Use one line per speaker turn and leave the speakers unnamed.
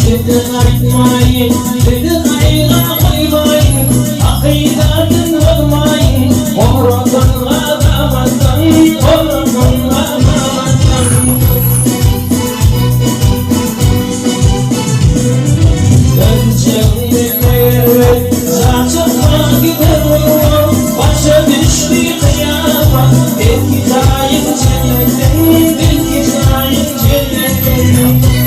Cidden aytmayın, dedi kayga koymayın, akidatın olmayın, oradan adamazdan, oradan adamazdan. Ölçeğini evet, saçakla gidiyor, başa düştü kıyamet, belki daim cennetten, belki daim cennetten.